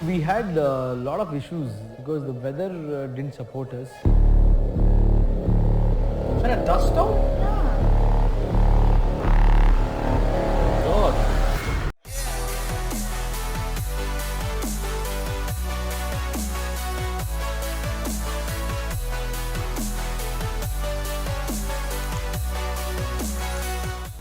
We had a lot of issues because the weather didn't support us. Is that a dust storm? God.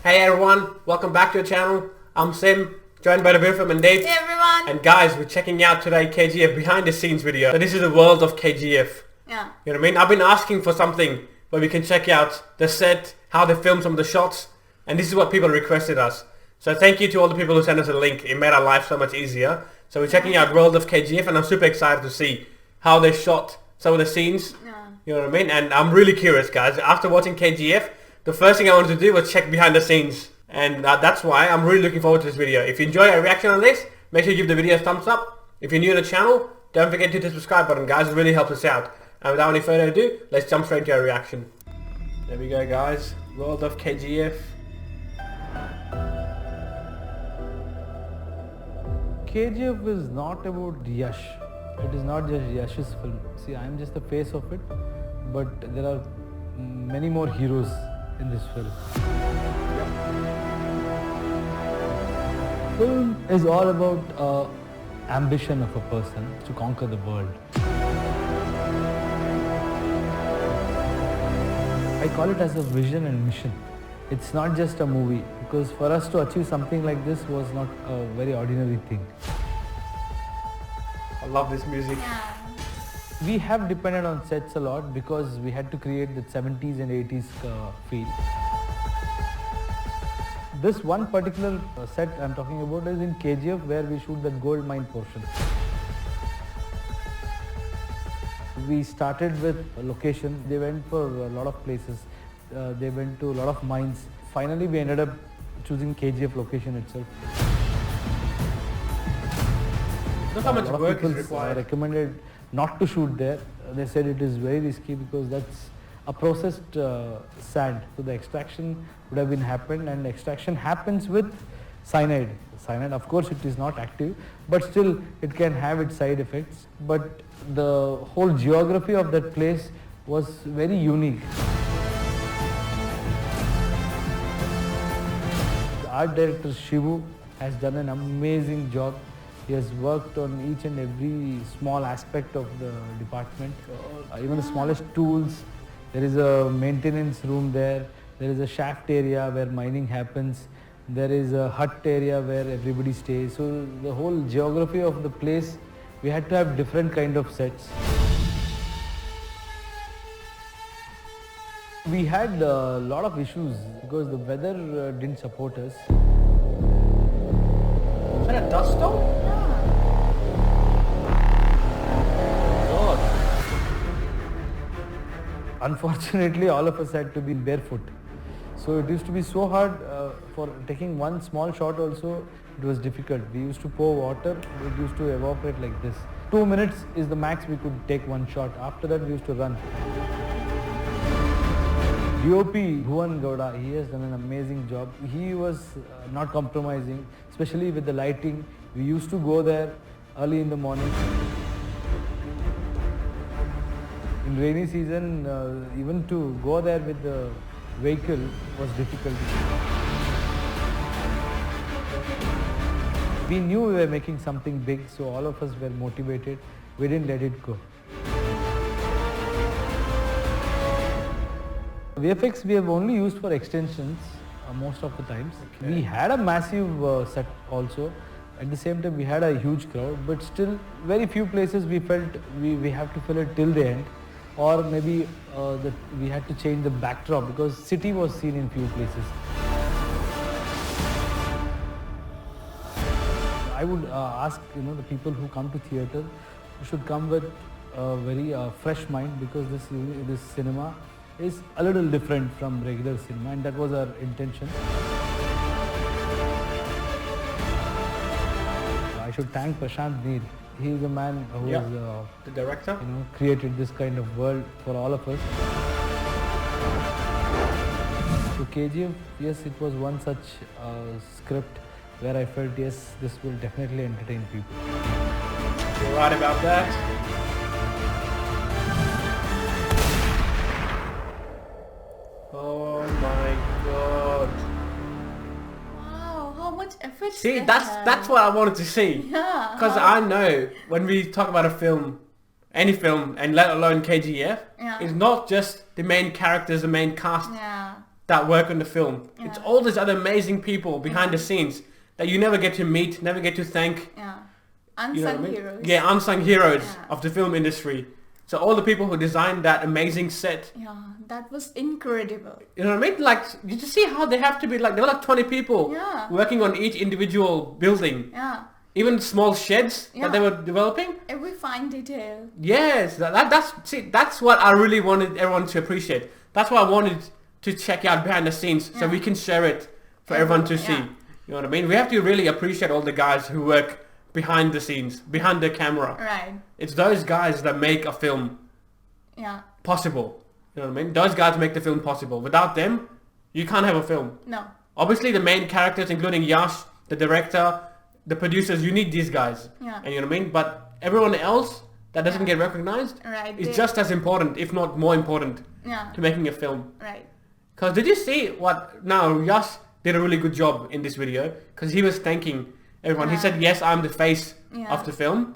Hey everyone, welcome back to the channel. I'm Sim, joined by the beautiful Mandeep. Hey everyone! And guys, we're checking out today KGF behind the scenes video. So this is the world of KGF. Yeah. You know what I mean? I've been asking for something where we can check out the set, how they filmed some of the shots, and this is what people requested us. So thank you to all the people who sent us a link. It made our life so much easier. So we're checking out World of KGF and I'm super excited to see how they shot some of the scenes. Yeah. You know what I mean? And I'm really curious, guys. After watching KGF, the first thing I wanted to do was check behind the scenes. And that's why I'm really looking forward to this video. If you enjoy our reaction on this, make sure you give the video a thumbs up. If you're new to the channel, don't forget to hit the subscribe button, guys. It really helps us out. And without any further ado, let's jump straight into our reaction. There we go, guys. World of KGF. KGF is not about Yash. It is not just Yash's film. See, I am just the face of it, but there are many more heroes in this film. Film is all about ambition of a person to conquer the world. I call it as a vision and mission. It's not just a movie, because for us to achieve something like this was not a very ordinary thing. I love this music. Yeah. We have depended on sets a lot because we had to create the 70s and 80s feel. This one particular set I'm talking about is in KGF, where we shoot that gold mine portion. We started with a location. They went for a lot of places. They went to a lot of mines. Finally, we ended up choosing KGF location itself. Look how much A lot work of people is required. recommended not to shoot there. They said it is very risky because that's a processed sand. So the extraction would have been happened, and extraction happens with cyanide. Cyanide, of course, it is not active, but still it can have its side effects. But the whole geography of that place was very unique. The art director Shivu has done an amazing job. He has worked on each and every small aspect of the department, even the smallest tools. There is a maintenance room there. There is a shaft area where mining happens. There is a hut area where everybody stays. So the whole geography of the place, we had to have different kind of sets. We had a lot of issues because the weather didn't support us. Is that a dust storm? God. Unfortunately, all of us had to be barefoot. So it used to be so hard for taking one small shot also, it was difficult. We used to pour water, it used to evaporate like this. 2 minutes is the max we could take one shot. After that, we used to run. DOP Bhuvan Gowda, he has done an amazing job. He was not compromising, especially with the lighting. We used to go there early in the morning. In rainy season, even to go there with the vehicle was difficult. We knew we were making something big, so all of us were motivated. We didn't let it go. VFX we have only used for extensions most of the times. Okay. We had a massive set also. At the same time, we had a huge crowd, but still very few places we felt we have to fill it till the end. Or maybe that we had to change the backdrop because city was seen in few places. I would ask the people who come to theatre should come with a very fresh mind, because this cinema is a little different from regular cinema, and that was our intention. I should thank Prashant Neer. He is a man who has the director. Created this kind of world for all of us. So KGF, yes, it was one such script where I felt, yes, this will definitely entertain people. right about that. Oh my god. Wow, how much effort See, they that's had. what I wanted to see. Yeah. Because I know when we talk about a film, any film, and let alone KGF, Yeah. it's not just the main characters, the main cast Yeah. that work on the film. It's Yeah. all these other amazing people behind the scenes that you never get to meet, never get to thank. Yeah. You know Unsung what I mean? heroes. Yeah, unsung heroes Yeah. of the film industry. So all the people who designed that amazing set, Yeah, that was incredible. you know what I mean? Like, you just see how they have to be, like, there were like 20 people Yeah. working on each individual building. Yeah. Even small sheds that they Yeah. were developing. Every fine detail. Yes, that's what I really wanted everyone to appreciate. That's why I wanted to check out behind the scenes so Yeah. we can share it for everyone to see. Yeah. You know what I mean? We have to really appreciate all the guys who work behind the scenes, behind the camera. Right. It's those guys that make a film Yeah. possible. You know what I mean? Those guys make the film possible. Without them, you can't have a film. No. Obviously, the main characters, including Yash, the director, the producers, you need these guys. Yeah. And you know what I mean? But everyone else that doesn't Yeah. get recognized Right. is they- just as important, if not more important, Yeah. to making a film. Right. Because did you see what... Now, Yash did a really good job in this video because he was thanking everyone. He Yeah. said, yes, I'm the face Yeah. of the film.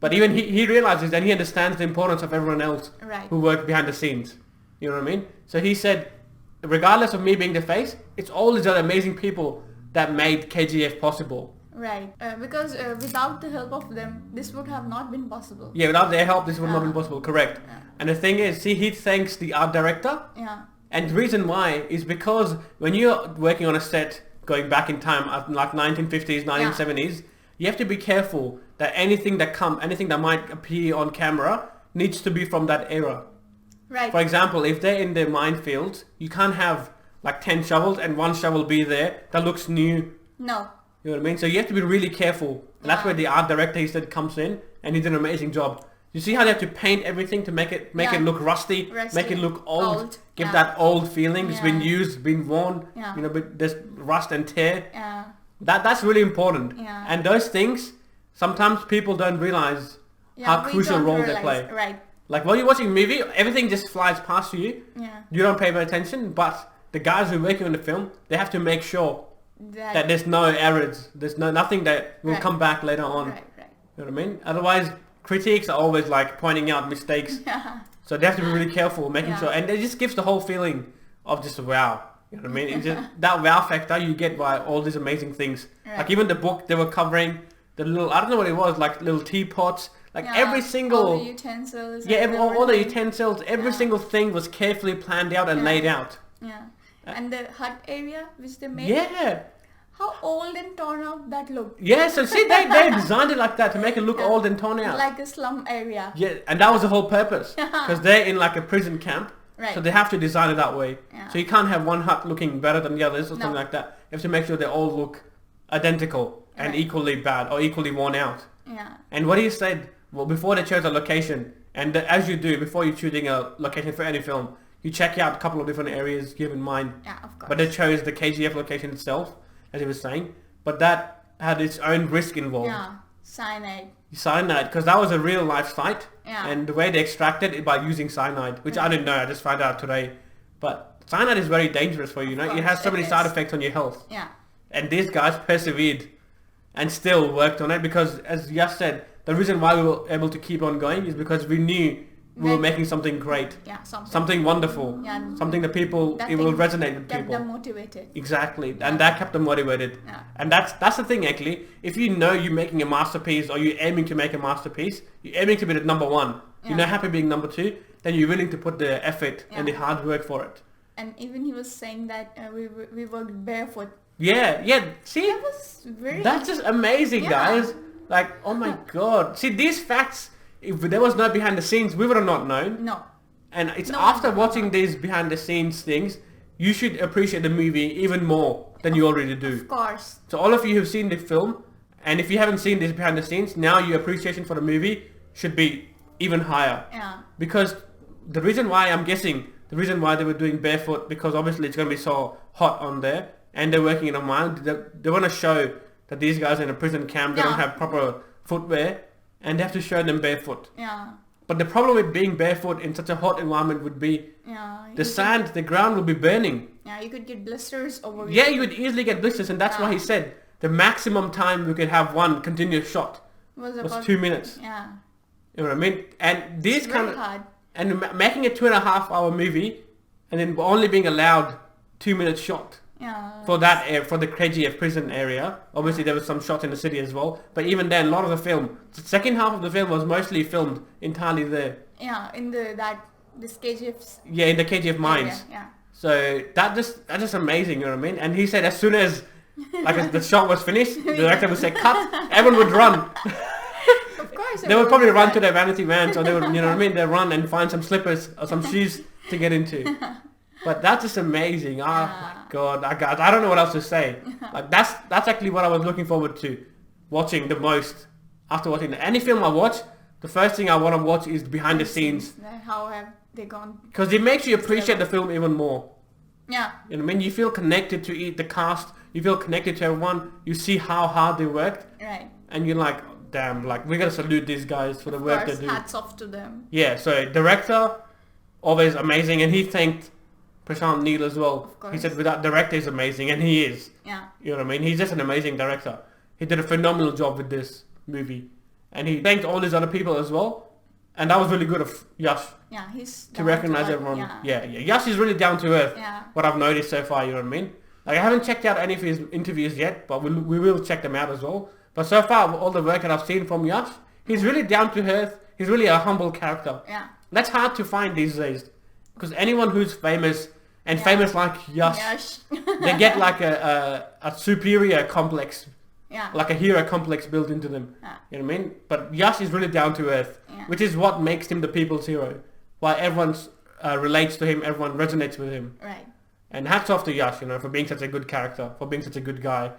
But even he realizes that he understands the importance of everyone else Right. who worked behind the scenes. You know what I mean? So he said, regardless of me being the face, it's all these other amazing people that made KGF possible. Right. Because without the help of them, this would have not been possible. Yeah, without their help, this would not have been Yeah. possible. Correct. Yeah. And the thing is, see, he thanks the art director. Yeah. And the reason why is because when you're working on a set going back in time, like 1950s, 1970s, you have to be careful that anything that might appear on camera needs to be from that era. Right. For example, if they're in the minefields, you can't have like 10 shovels and one shovel be there that looks new. No. You know what I mean? So you have to be really careful. And that's Yeah. where the art director, he said, comes in, and he did an amazing job. You see how they have to paint everything to make it Yeah. look rusty, Rusty. make it look old, give Yeah. that old feeling. It's been Yeah. used, been worn, Yeah. you know, but there's rust and tear. Yeah. That's really important. Yeah. And those things, sometimes people don't realize Yeah, how we crucial don't role they realize. play. Right. Like while you're watching a movie, everything just flies past you. Yeah. You don't pay attention, but the guys who are working on the film, they have to make sure that there's no errors. There's nothing that will Right. come back later on. Right. Right. You know what I mean? Otherwise, critiques are always like pointing out mistakes. Yeah. So they have to be really careful making Yeah. sure. And it just gives the whole feeling of just wow. You know what I mean? It's just that wow factor you get by all these amazing things. Right. Like even the book they were covering, the little, I don't know what it was, like little teapots. Like Yeah, every single... all the utensils. Yeah, and all the everything. utensils, every Yeah. single thing was carefully planned out and Yeah. laid out. Yeah. And the hut area which they made. Yeah. How old and torn out that looked. Yeah, so see, they designed it like that to make it look Yeah. old and torn out. Like a slum area. Yeah, and that was the whole purpose. Yeah. Because they're in like a prison camp. Right. So they have to design it that way. Yeah. So you can't have one hut looking better than the others or something No. like that. You have to make sure they all look identical and Right. equally bad or equally worn out. Yeah. And what he said, well, before they chose a location, and as you do, before you're choosing a location for any film, you check out a couple of different areas you have in mind. Yeah, of course. But they chose the KGF location itself, as he was saying. But that had its own risk involved. Yeah. Cyanide. Cyanide, because that was a real life site. Yeah. And the way they extracted it by using cyanide, which I didn't know, I just found out today. But cyanide is very dangerous for you, you know? It course, has so it many is. side effects on your health. Yeah. And these guys persevered and still worked on it because, as Yash said, the reason why we were able to keep on going is because we knew we were That- making something great, Yeah. something wonderful, Yeah. something that people, That it will thing resonate with kept people. them motivated. Exactly, and that kept them motivated. Yeah. And that's the thing actually. If you know you're making a masterpiece or you're aiming to make a masterpiece, you're aiming to be the number one. You're Yeah. not happy being number two, then you're willing to put the effort and the Yeah. hard work for it. And even he was saying that we worked barefoot. Yeah. See, That was very. that's just amazing, Yeah. guys. Like, oh my god. See, these facts. If there was no behind the scenes, we would have not known. No. And it's No, after no, watching no. these behind the scenes things, you should appreciate the movie even more than you already do. Of course. So all of you who've seen the film, and if you haven't seen this behind the scenes, now your appreciation for the movie should be even higher. Yeah. Because the reason why, I'm guessing, the reason why they were doing barefoot, because obviously it's going to be so hot on there, and they're working in a mine, they want to show that these guys are in a prison camp, they don't Yeah. have proper footwear, and they have to show them barefoot. Yeah. But the problem with being barefoot in such a hot environment would be Yeah. the you sand, the ground will be burning. Could, yeah, you could get blisters over. Yeah, you would easily get blisters, and that's why he said the maximum time we could have one continuous shot was was about 2 minutes. Yeah. You know what I mean? And these It's kind very of hard. and making a 2.5 hour movie, and then only being allowed 2 minute shot Yeah. for that for the KGF prison area. Obviously, there was some shots in the city as well, but even then, a lot of the film, the second half of the film was mostly filmed entirely there. Yeah, in this KGF's Yeah, in the KGF mines. area, yeah. So that's just amazing, you know what I mean? And he said as soon as like the shot was finished, the director would say cut, everyone would run. Of course. They would probably run to their vanity vans, or they would, you know what I mean? They'd run and find some slippers or some shoes to get into. But that's just amazing. Oh my god, I don't know what else to say. Like that's actually what I was looking forward to watching the most after watching any film I watch. The first thing I want to watch is behind the scenes, How have they gone? because it makes you appreciate the film even more. Yeah. You know what I mean? You feel connected to the cast. You feel connected to everyone. You see how hard they worked, Right. and you're like, damn, like we gotta salute these guys for the Of work course, they do. hats off to them. Yeah. So director, always amazing, and he thanked Prashant Neel as well. Of course. He said without director is amazing, and he is. Yeah. You know what I mean? He's just an amazing director. He did a phenomenal job with this movie, and he thanked all these other people as well, and that was really good of Yash Yeah, he's to down recognize earth. everyone. Yeah. Yeah. Yash is really down to earth. Yeah. What I've noticed so far, you know what I mean? Like I haven't checked out any of his interviews yet, but we will check them out as well. But so far, all the work that I've seen from Yash, he's really down to earth. He's really a humble character. Yeah. That's hard to find these days, because anyone who's famous and Yeah. famous like Yash, Yash. they get like a superior complex, Yeah. like a hero complex built into them. Yeah. You know what I mean? But Yash is really down to earth, Yeah. which is what makes him the people's hero. Why everyone relates to him, everyone resonates with him. Right. And hats off to Yash, you know, for being such a good character, for being such a good guy.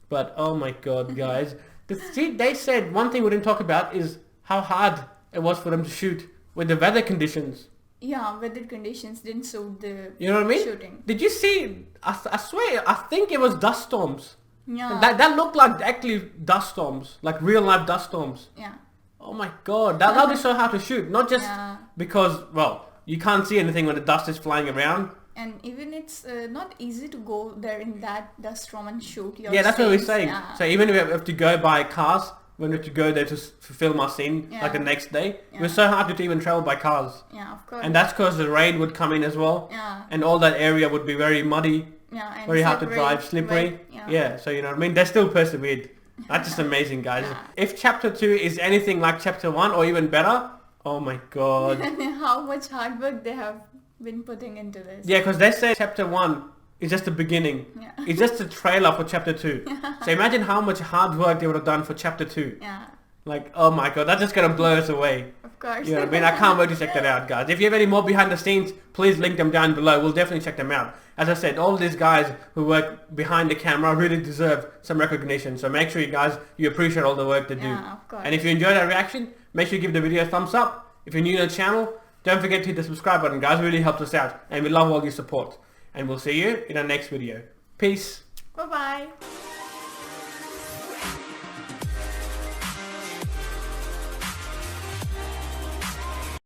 But oh my god, guys. They said one thing we didn't talk about is how hard it was for them to shoot with the weather conditions. Yeah, weather conditions didn't suit the You know what I mean? shooting. Did you see, I swear, I think it was dust storms. Yeah. That looked like actually dust storms, like real life dust storms. Yeah. Oh my god, that'll be so hard to shoot. Not just Yeah. because, well, you can't see anything when the dust is flying around. And even it's not easy to go there in that dust storm and shoot your Yeah, that's what we're scenes. saying. Yeah. So even if we have to go by cars, when we have to go there to film our scene, like the Yeah. next day, Yeah. it was so hard to even travel by cars. Yeah, of course. And that's because the rain would come in as well. Yeah. And all that area would be very muddy, Yeah. And very hard to slippery, drive, slippery. wet, Yeah. Yeah, so you know what I mean? They still persevered. That's just amazing, guys. Yeah. If chapter 2 is anything like chapter 1 or even better, oh my god. And how much hard work they have been putting into this. Yeah, because they say chapter 1 is just the beginning. Yeah. It's just a trailer for chapter 2. So imagine how much hard work they would have done for chapter 2. Yeah. Like, oh my god, that's just gonna blow us away. Of course. You know what I mean? I can't wait to check that out, guys. If you have any more behind the scenes, please link them down below. We'll definitely check them out. As I said, all these guys who work behind the camera really deserve some recognition. So make sure you guys, you appreciate all the work they do. Yeah, of course. And if you enjoyed our reaction, make sure you give the video a thumbs up. If you're new to the channel, don't forget to hit the subscribe button, guys. It really helps us out. And we love all your support. And we'll see you in our next video. Peace. Bye-bye.